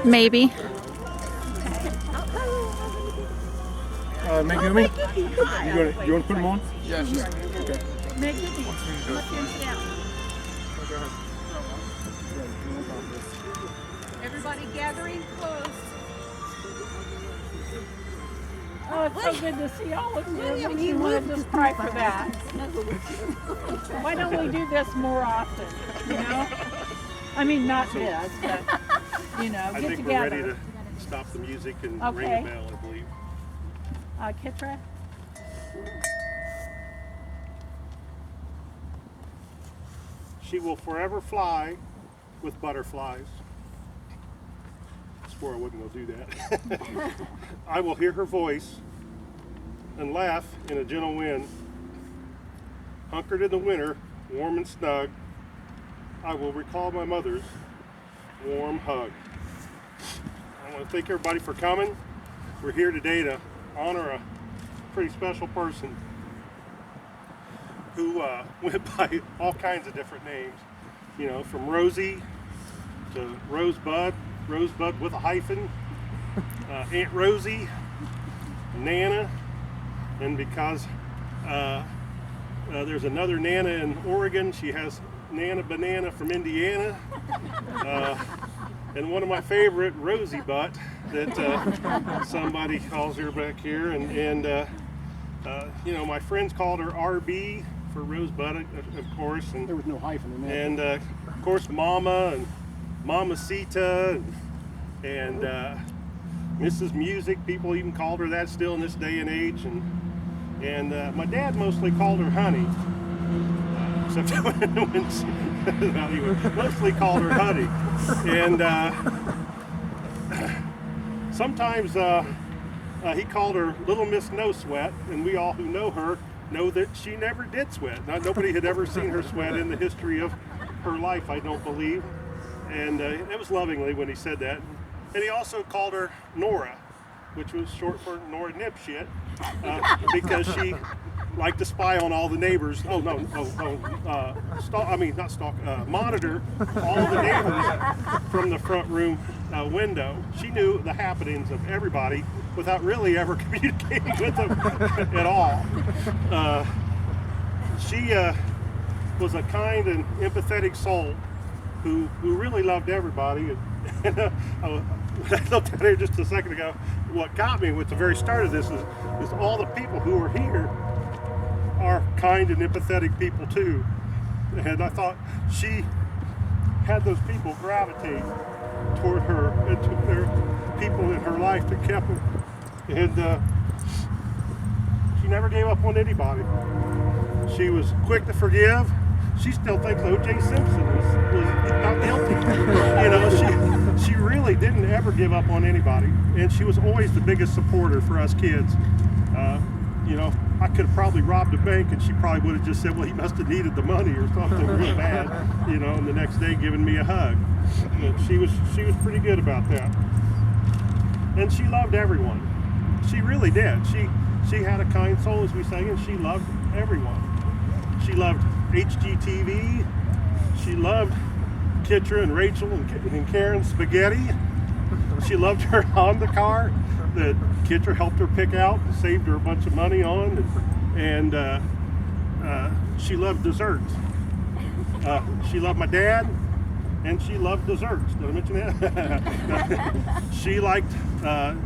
Maybe. Megumi? You want to put them on? Yeah, sure. Okay. Everybody gathering close. Oh, it's so good to see all of you. It makes me want to just cry for that. Why don't we do this more often, you know? I mean, not this, but, you know, I get think together. we're ready to stop the music and ring Okay. the bell, I believe. Kitra? She will forever fly with butterflies. I swore I wasn't going to do that. I will hear her voice and laugh in a gentle wind. Hunkered in the winter, warm and snug, I will recall my mother's warm hug. I want to thank everybody for coming. We're here today to honor a pretty special person who went by all kinds of different names, you know, from Rosie to Rosebud, Rosebud with a hyphen, Aunt Rosie, Nana, and because there's another Nana in Oregon, she has Nana Banana from Indiana, and one of my favorite, Rosie Butt, that somebody calls her back here, and you know, my friends called her RB for Rosebud, of course, and There was no hyphen in that. and of course Mama and Mamacita and Mrs. Musick. People even called her that still in this day and age, and my dad mostly called her Honey, except when she, well, he mostly called her Honey, and sometimes he called her Little Miss No Sweat, and we all who know her know that she never did sweat. Nobody had ever seen her sweat in the history of her life, I don't believe. And it was lovingly when he said that. And he also called her Nora, which was short for Nora Nipshit, because she liked to spy on all the neighbors. Monitor all the neighbors from the front room window. She knew the happenings of everybody without really ever communicating with them at all. She was a kind and empathetic soul who really loved everybody. And I looked at her just a second ago. What got me with the very start of this is all the people who are here are kind and empathetic people too. And I thought she had those people gravitate toward her and to their people in her life that kept her. And she never gave up on anybody. She was quick to forgive. She still thinks O.J. Simpson was not guilty. You know, she really didn't ever give up on anybody, and she was always the biggest supporter for us kids. You know, I could have probably robbed a bank, and she probably would have just said, "Well, he must have needed the money or something real bad," you know, and the next day giving me a hug. But she was pretty good about that, and she loved everyone. She really did. She had a kind soul, as we say, and she loved everyone. She loved HGTV. She loved Kitra and Rachel and Karen's spaghetti. She loved her Honda car that Kitra helped her pick out and saved her a bunch of money on. And she loved desserts. She loved my dad, and she loved desserts. Did I mention that? She liked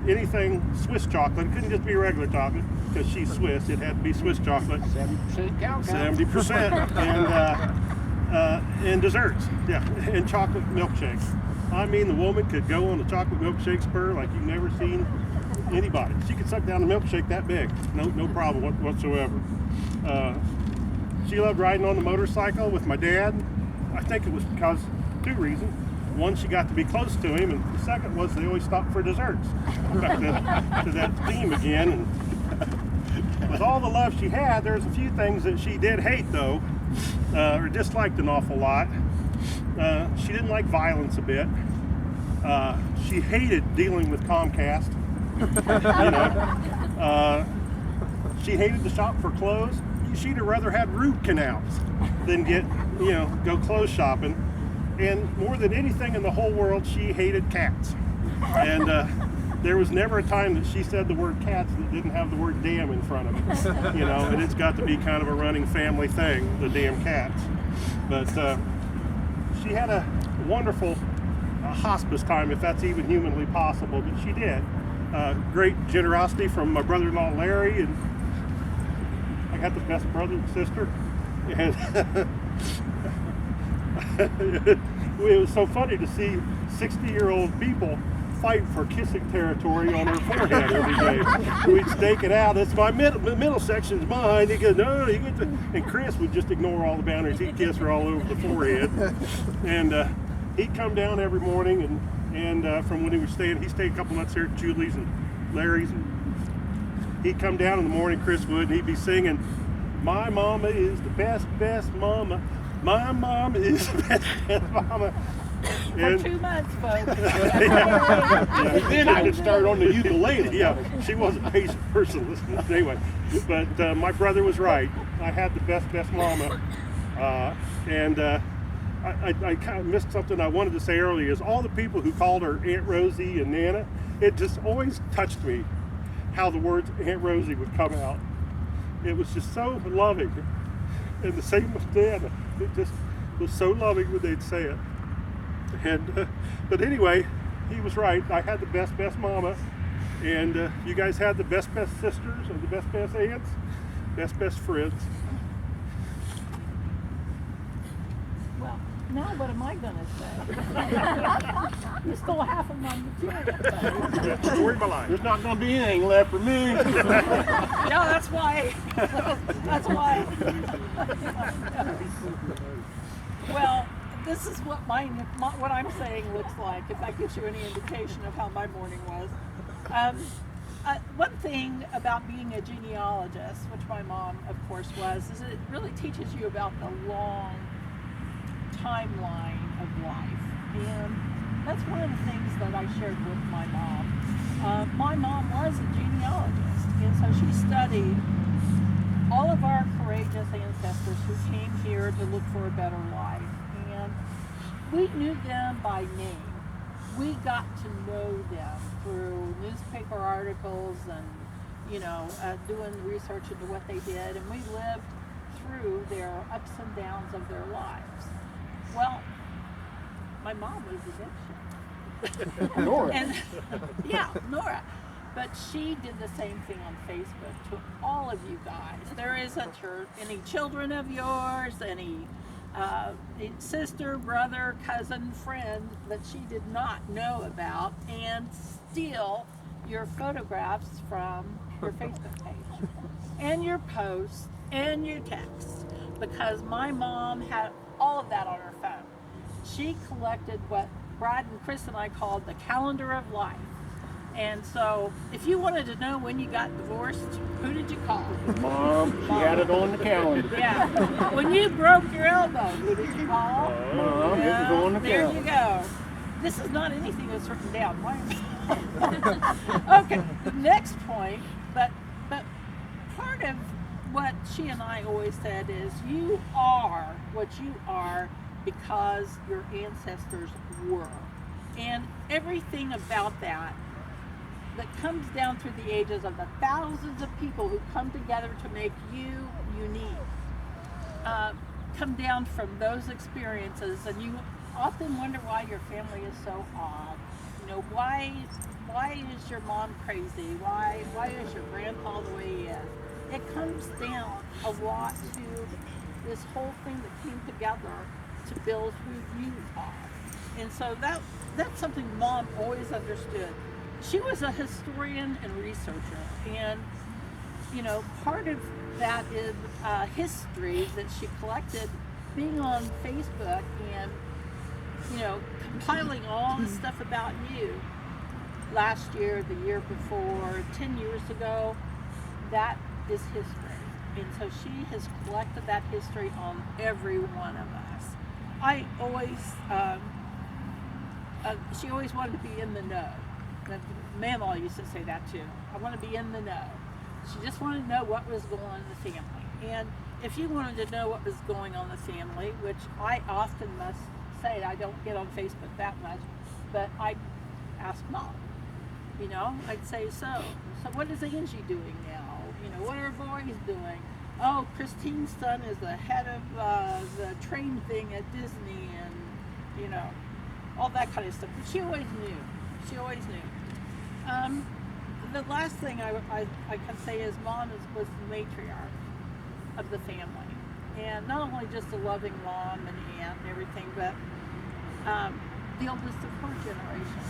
anything Swiss chocolate. It couldn't just be regular chocolate because she's Swiss. It had to be Swiss chocolate. 70% cacao. 70%. And desserts, yeah, and chocolate milkshakes. I mean, the woman could go on a chocolate milkshake spur like you've never seen anybody. She could suck down a milkshake that big, no problem whatsoever. She loved riding on the motorcycle with my dad. I think it was because two reasons. One, she got to be close to him, and the second was they always stopped for desserts. Back to that theme again. And with all the love she had, there's a few things that she did hate, though, or disliked an awful lot. She didn't like violence a bit. She hated dealing with Comcast. You know, she hated to shop for clothes. She'd have rather had root canals than go clothes shopping. And more than anything in the whole world, she hated cats. And there was never a time that she said the word cats that didn't have the word damn in front of it. You know, and it's got to be kind of a running family thing, the damn cats. But she had a wonderful hospice time, if that's even humanly possible, but she did. Great generosity from my brother-in-law Larry, and I got the best brother and sister. And it was so funny to see 60-year-old people fight for kissing territory on her forehead every day. We'd stake it out. That's my middle section's mine. He goes, no, you get to. And Chris would just ignore all the boundaries. He'd kiss her all over the forehead. And he'd come down every morning, and from when he was staying, he stayed a couple months here at Julie's and Larry's. And he'd come down in the morning, Chris would, and he'd be singing, "My mama is the best, best mama. My mom is the best, best mama." For 2 months, folks. Then I could start on the ukulele. Yeah, she wasn't a patient person listening anyway. But my brother was right. I had the best, best mama. And I kind of missed something I wanted to say earlier. Is all the people who called her Aunt Rosie and Nana, it just always touched me how the words Aunt Rosie would come out. It was just so loving. And the same with Nana. It just was so loving when they'd say it. And but anyway, he was right. I had the best, best mama, and you guys had the best, best sisters, and the best, best aunts, best, best friends. Well, now what am I going to say? You stole half of my material. Story of my life. There's not going to be anything left for me. No, that's why. That's why. Well, this is what what I'm saying looks like, if that gives you any indication of how my morning was. One thing about being a genealogist, which my mom, of course, was, is it really teaches you about the long timeline of life. And that's one of the things that I shared with my mom. My mom was a genealogist, and so she studied all of our courageous ancestors who came here to look for a better life. And we knew them by name. We got to know them through newspaper articles and, doing research into what they did, and we lived through their ups and downs of their lives. Well, my mom was addiction. Nora. And yeah, Nora. But she did the same thing on Facebook to all of you guys. There isn't any children of yours, any sister, brother, cousin, friend that she did not know about and steal your photographs from your Facebook page and your posts and your texts, because my mom had all of that on her phone. She collected what Brad and Chris and I called the calendar of life. And so, if you wanted to know when you got divorced, who did you call? Mom, she had it on the calendar. Yeah. When you broke your elbow, who did you call? Mom, it was on the There calendar. you go. This is not anything that's written down. Why okay, the next point, but part of what she and I always said is you are what you are because your ancestors were. And everything about that comes down through the ages of the thousands of people who come together to make you unique, come down from those experiences, and you often wonder why your family is so odd. Why is your mom crazy? Why is your grandpa the way he is? It comes down a lot to this whole thing that came together to build who you are. And so that's something Mom always understood. She was a historian and researcher, and part of that is history that she collected being on Facebook and compiling all the stuff about you last year, the year before, 10 years ago. That is history, and so she has collected that history on every one of us. I always she always wanted to be in the know. Mamaw used to say that too. I want to be in the know. She just wanted to know what was going on in the family. And if you wanted to know what was going on in the family, which I often must say, I don't get on Facebook that much, but I ask Mom. You know, I'd say, so what is Angie doing now? You know, what are her boys doing? Oh, Christine's son is the head of the train thing at Disney, and, you know, all that kind of stuff. But she always knew. She always knew. The last thing I can say is Mom was the matriarch of the family. And not only just a loving mom and aunt and everything, but the oldest of her generation.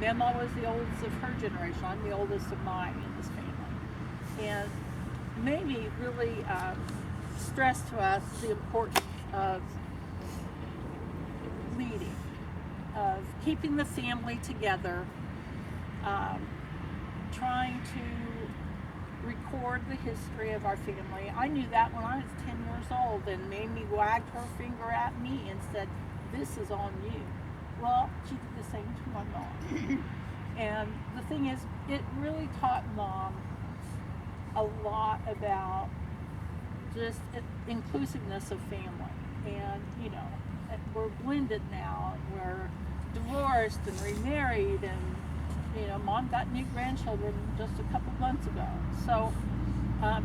Mama was the oldest of her generation. I'm the oldest of mine in this family. And Mamie really stressed to us the importance of leading, of keeping the family together, trying to record the history of our family. I knew that when I was 10 years old, and Mamie wagged her finger at me and said, "This is on you." Well, she did the same to my mom. And the thing is, it really taught Mom a lot about just inclusiveness of family. And, you know, we're blended now, and we're divorced and remarried, and, you know, Mom got new grandchildren just a couple months ago. So, and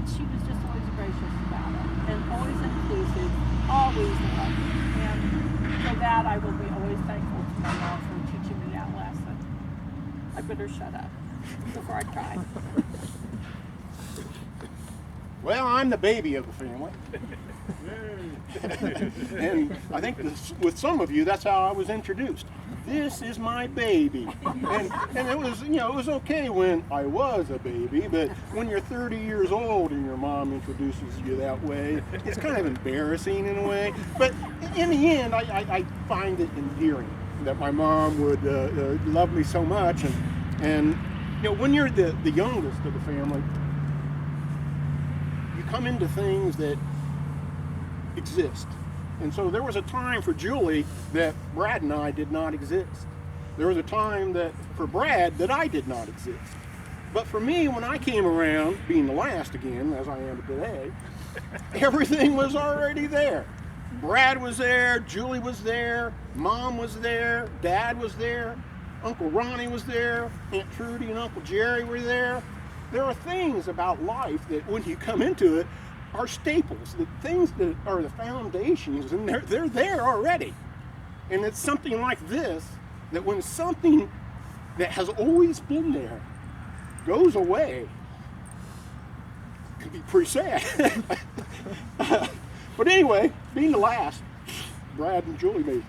she was just always gracious about it, and always inclusive, always loving. And for that, I will be always thankful to my mom for teaching me that lesson. I better shut up before I cry. Well, I'm the baby of the family. And I think with some of you, that's how I was introduced. This is my baby. And it was, you know, it was okay when I was a baby, but when you're 30 years old and your mom introduces you that way, it's kind of embarrassing in a way. But in the end, I find it endearing that my mom would love me so much. And you know, when you're the youngest of the family, you come into things that exist. And so there was a time for Julie that Brad and I did not exist. There was a time that for Brad that I did not exist. But for me, when I came around, being the last again, as I am today, everything was already there. Brad was there, Julie was there, Mom was there, Dad was there, Uncle Ronnie was there, Aunt Trudy and Uncle Jerry were there. There are things about life that when you come into it, are staples, the things that are the foundations, and they're there already. And it's something like this, that when something that has always been there goes away, it can be pretty sad. But anyway, being the last, Brad and Julie may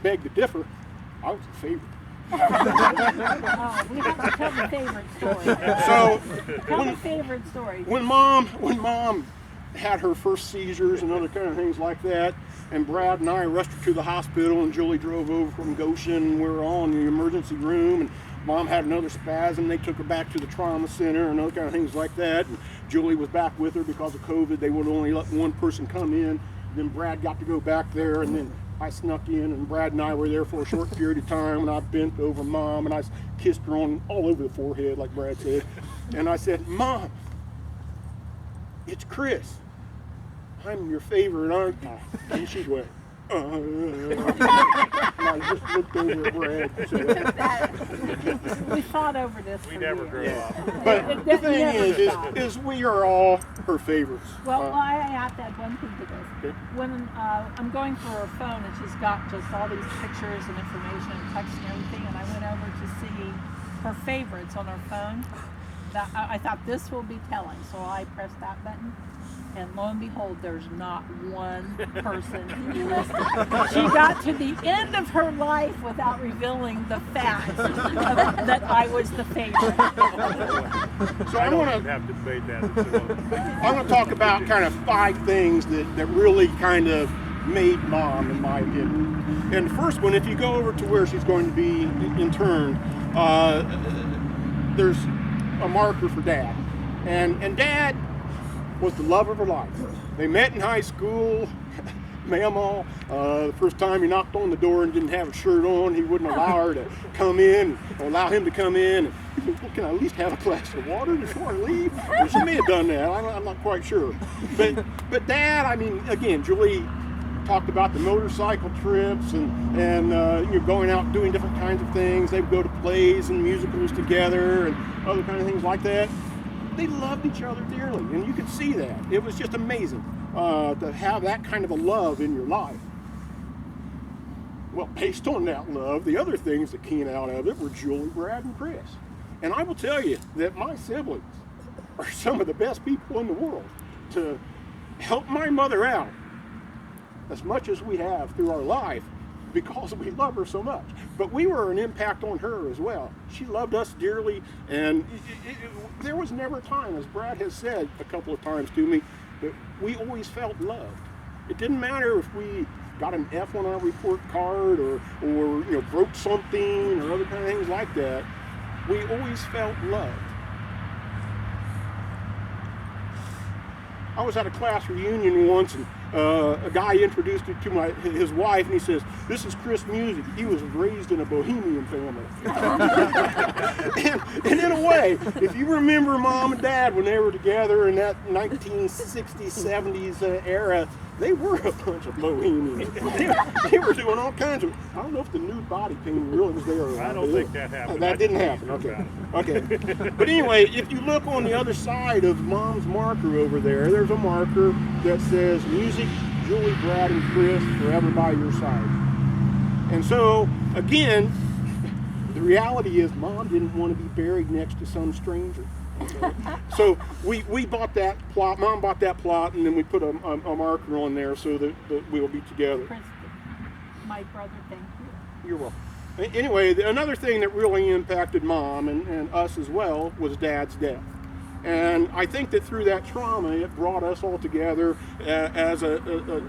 beg to differ. I was the favorite. Oh, we have to tell the favorite story. So, Tell the favorite story. When Mom had her first seizures and other kind of things like that, and Brad and I rushed her to the hospital, and Julie drove over from Goshen, and we were all in the emergency room, and Mom had another spasm. They took her back to the trauma center and other kind of things like that, and Julie was back with her because of COVID. They would only let one person come in. Then Brad got to go back there, and then I snuck in, and Brad and I were there for a short period of time, and I bent over Mom, and I kissed her on all over the forehead, like Brad said, and I said, "Mom, it's Chris. I'm your favorite, aren't I?" And she went, and I just looked over at Brad and said, We fought over this We for never years. grow up. but the thing never stopped. is we are all her favorites. Well, I have to add one thing to this. Okay. When I'm going through her phone, and she's got just all these pictures and information and text and everything, and I went over to see her favorites on her phone. I thought this will be telling, so I pressed that button, and lo and behold, there's not one person listed. She got to the end of her life without revealing the fact that I was the favorite. So I I don't want even to have to debate that. I want to talk about kind of 5 things that really kind of made Mom, in my opinion. And the first one, if you go over to where she's going to be interned, there's a marker for Dad. And Dad was the love of her life. They met in high school. Mama, the first time he knocked on the door and didn't have a shirt on, he wouldn't allow her to come in, or allow him to come in. He said, "Well, can I at least have a glass of water before I leave?" Or she may have done that. I'm not quite sure. But Dad, I mean, again, Julie talked about the motorcycle trips and you're going out doing different kinds of things. They would go to plays and musicals together and other kind of things like that. They loved each other dearly, and you could see that. It was just amazing to have that kind of a love in your life. Well, based on that love, the other things that came out of it were Julie, Brad, and Chris. And I will tell you that my siblings are some of the best people in the world to help my mother out as much as we have through our life because we love her so much. But we were an impact on her as well. She loved us dearly, and there was never a time, as Brad has said a couple of times to me, that we always felt loved. It didn't matter if we got an F on our report card or broke something or other kind of things like that. We always felt loved. I was at a class reunion once, and a guy introduced it to his wife, and he says, "This is Chris Musick. He was raised in a bohemian family." and in a way, if you remember Mom and Dad when they were together in that 1960s, 70s era, they were a bunch of bohemians. They were doing all kinds of, I don't know if the nude body painting really was there. I don't think that happened. That didn't happen, okay. But anyway, if you look on the other side of Mom's marker over there, there's a marker that says Musick, Julie, Brad, and Chris, forever by your side. And so, again, the reality is Mom didn't want to be buried next to some stranger. Okay? So we bought that plot, Mom bought that plot, and then we put a marker on there so that we'll be together. Princeton. My brother, thank you. You're welcome. Anyway, another thing that really impacted Mom and us as well was Dad's death. And I think that through that trauma, it brought us all together as a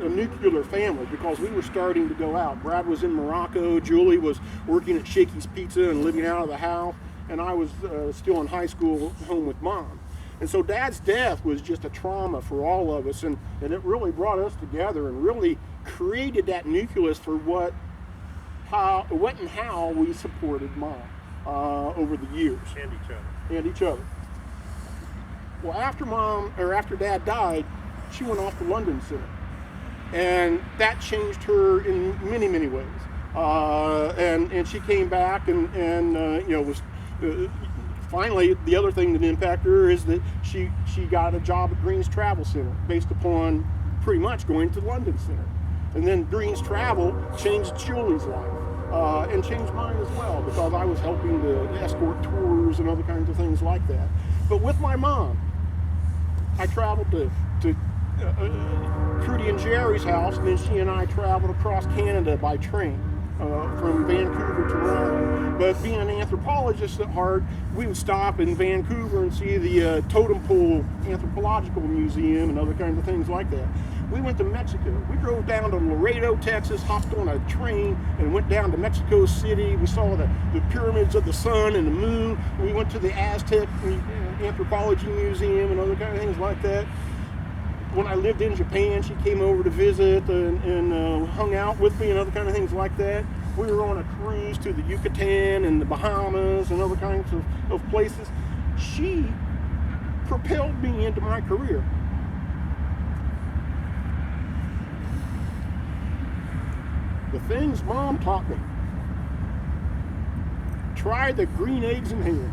nuclear family because we were starting to go out. Brad was in Morocco, Julie was working at Shakey's Pizza and living out of the house, and I was still in high school home with Mom. And so Dad's death was just a trauma for all of us, and it really brought us together and really created that nucleus for what and how we supported Mom over the years. And each other. Well, after Dad died, she went off to London Center, and that changed her in many, many ways. And she came back and was finally the other thing that impacted her is that she got a job at Green's Travel Center based upon pretty much going to London Center, and then Green's Travel changed Julie's life and changed mine as well because I was helping to escort tours and other kinds of things like that. But with my mom, I traveled to Trudy and Jerry's house, and then she and I traveled across Canada by train from Vancouver to Rome. But being an anthropologist at heart, we would stop in Vancouver and see the Totem Pole Anthropological Museum and other kinds of things like that. We went to Mexico. We drove down to Laredo, Texas, hopped on a train and went down to Mexico City. We saw the pyramids of the sun and the moon. We went to the Aztec Anthropology Museum and other kind of things like that. When I lived in Japan, she came over to visit and hung out with me and other kind of things like that. We were on a cruise to the Yucatan and the Bahamas and other kinds of places. She propelled me into my career. The things Mom taught me. Try the green eggs in hand.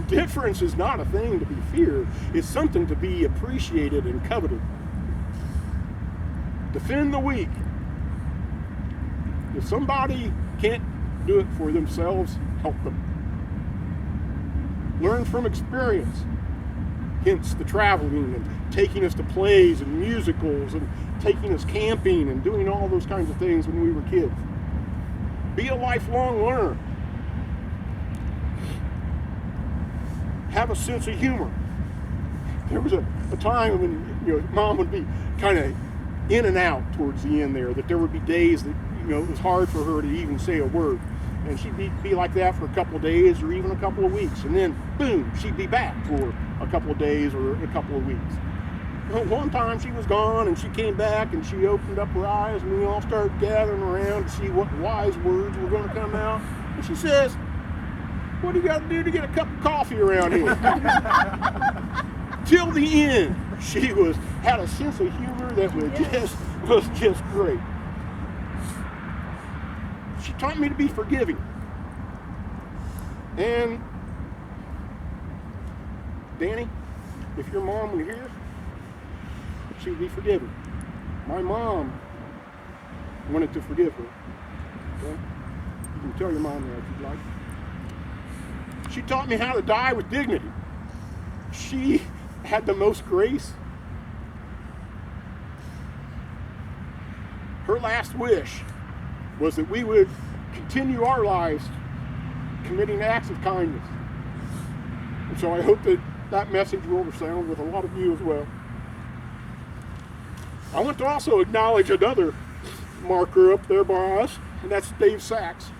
Difference is not a thing to be feared. It's something to be appreciated and coveted. Defend the weak. If somebody can't do it for themselves, help them. Learn from experience. Hence the traveling and taking us to plays and musicals and taking us camping and doing all those kinds of things when we were kids. Be a lifelong learner. Have a sense of humor. There was a time when Mom would be kind of in and out towards the end there, that there would be days that it was hard for her to even say a word. And she'd be like that for a couple of days or even a couple of weeks. And then, boom, she'd be back for a couple of days or a couple of weeks. Well, one time she was gone and she came back and she opened up her eyes and we all started gathering around to see what wise words were going to come out. And she says, "What do you got to do to get a cup of coffee around here?" Till the end, she had a sense of humor that was just great. She taught me to be forgiving. And Danny, if your mom were here, she would be forgiving. My mom wanted to forgive her. Okay? You can tell your mom that if you'd like. She taught me how to die with dignity. She had the most grace. Her last wish was that we would continue our lives committing acts of kindness. And so I hope that that message will resound with a lot of you as well. I want to also acknowledge another marker up there by us, and that's Dave Sachs.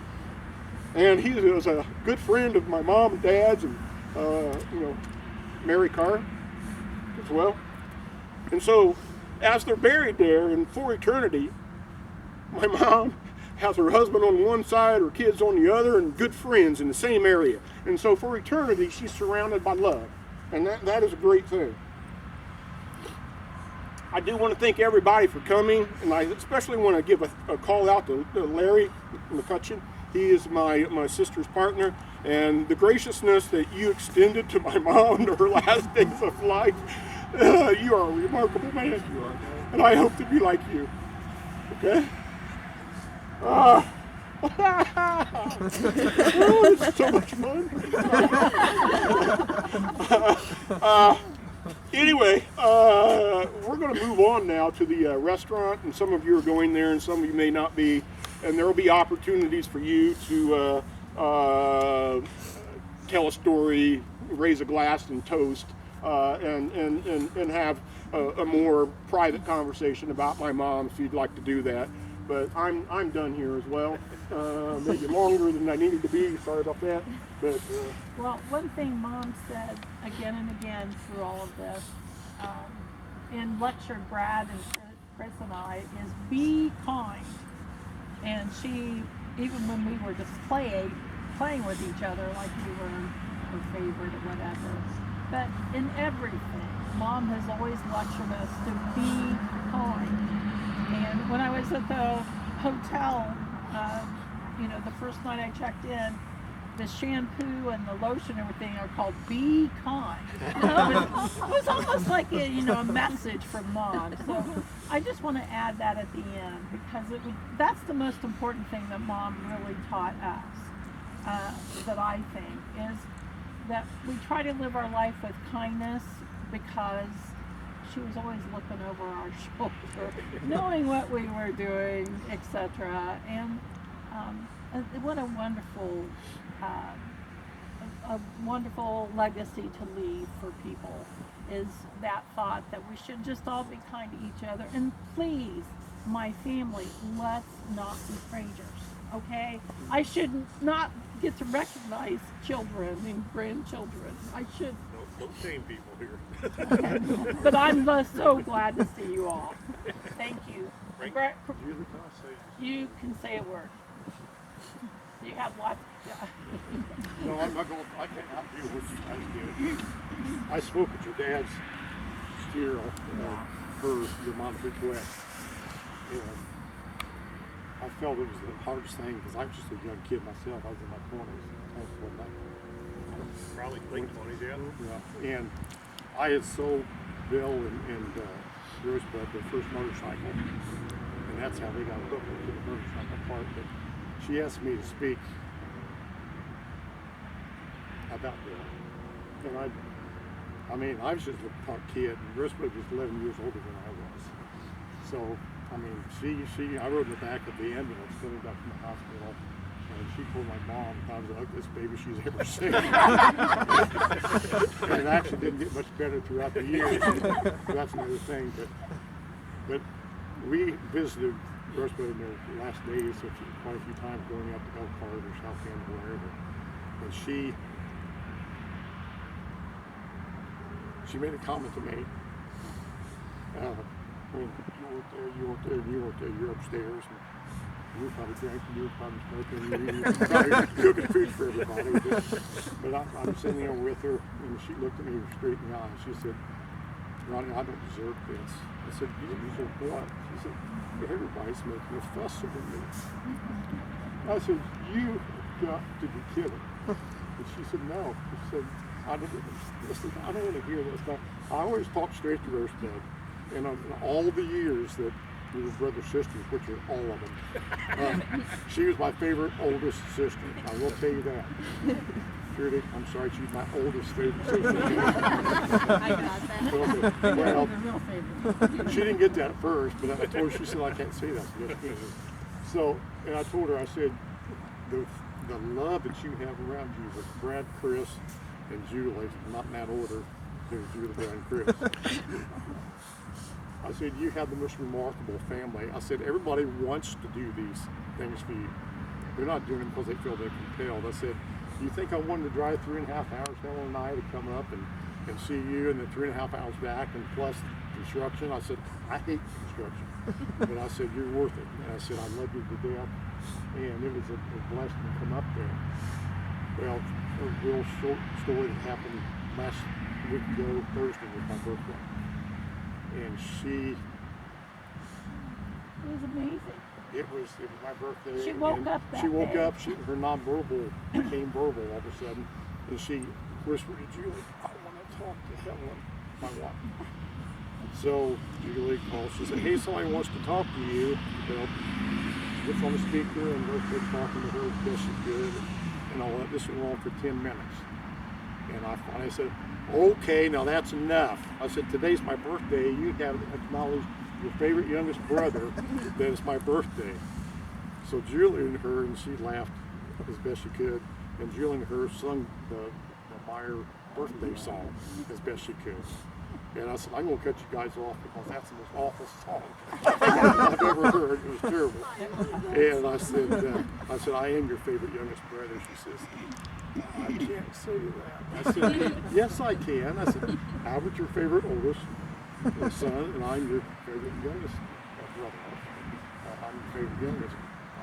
And he was a good friend of my mom and dad's, and Mary Carr as well. And so, as they're buried there, and for eternity, my mom has her husband on one side, her kids on the other, and good friends in the same area. And so, for eternity, she's surrounded by love, and that is a great thing. I do want to thank everybody for coming, and I especially want to give a call out to Larry McCutcheon. He is my sister's partner, and the graciousness that you extended to my mom to her last days of life, you are a remarkable man. You are, and I hope to be like you. Okay? Oh, this is so much fun. Anyway, we're going to move on now to the restaurant, and some of you are going there, and some of you may not be. And there will be opportunities for you to tell a story, raise a glass, and toast, and have a more private conversation about my mom if you'd like to do that. But I'm done here as well. Maybe longer than I needed to be. Sorry about that. But well, one thing Mom said again and again through all of this, and lectured Brad and Chris and I, is be kind. And she, even when we were just playing with each other like we were her favorite or whatever, but in everything, Mom has always lectured us to be kind. And when I was at the hotel, the first night I checked in, the shampoo and the lotion and everything are called Be Kind. It was almost like a message from Mom. So I just want to add that at the end, because that's the most important thing that Mom really taught us, that I think, is that we try to live our life with kindness, because she was always looking over our shoulder, knowing what we were doing, etc. And what a wonderful legacy to leave for people, is that thought that we should just all be kind to each other. And please, my family, let's not be strangers, okay? I should not get to recognize children and grandchildren. I should. Don't shame people here. But I'm so glad to see you all. Thank you. You can say a word. You have lots. no, I'm not going. I cannot do what you guys do. I spoke at your dad's funeral for your mom's request, and I felt it was the hardest thing, because I was just a young kid myself. I was in my 20s. Probably late 20s, yeah. And I had sold Bill and Rosebud their first motorcycle, and that's how they got hooked into the motorcycle part. But she asked me to speak about Bill, and I was just a kid, and Rosebud was 11 years older than I was. So, I rode in the back of the ambulance coming back from the hospital, and she told my mom I was the ugliest baby she's ever seen. And it actually didn't get much better throughout the years. So that's another thing. But we visited Rosebud in their last days quite a few times, going out to Elkhart or South End or wherever. And she made a comment to me. You weren't there, you're upstairs. You were probably drinking, you were probably smoking, you were probably cooking food for everybody. But I'm sitting there with her, and she looked at me straight in the eye, and she said, Ronnie, I don't deserve this. I said, you don't deserve what? She said, everybody's making a fuss over me. I said, you got to be kidding. And she said, no. She said, I don't want to hear this. But I always talk straight to Rosebud. And in all the years that we were brother sisters, which are all of them, she was my favorite oldest sister. I will tell you that. Trudy, I'm sorry, she's my oldest favorite sister. I got that. Well, she didn't get that at first, but I told her, she said, I can't say that. So, and I told her, I said, the love that you have around you with Brad, Chris, and Julie, not in that order, there's Julie, Brad, and Chris. I said, you have the most remarkable family. I said, everybody wants to do these things for you. They're not doing them because they feel they're compelled. I said, you think I wanted to drive 3.5 hours down one night to come up and see you, and then 3.5 hours back, and plus construction? I said, I hate construction. But I said, you're worth it. And I said, I love you to death. And it was a blessing to come up there. Well, a real short story that happened last week ago, Thursday, was my birthday. And It was amazing. it was my birthday. She woke and up that She woke day. up, her nonverbal became verbal all of a sudden. And she whispered to Julie, I want to talk to Helen, my wife. So Julie calls, she said, hey, somebody wants to talk to you. Well, gets on the speaker and goes talking to her as best she could and all that. This went on for 10 minutes. And I finally said, okay, now that's enough. I said, today's my birthday. You have acknowledged your favorite youngest brother that it's my birthday. So Julie and her, and she laughed as best she could, and Julie and her sung the Meyer birthday song as best she could. And I said, I'm going to cut you guys off because that's the most awful song I've ever heard. It was terrible. And I said, I am your favorite youngest brother. She says, I can't say that. I said, yes, I can. I said, Albert's your favorite oldest son, and I'm your favorite youngest brother. I'm your favorite youngest.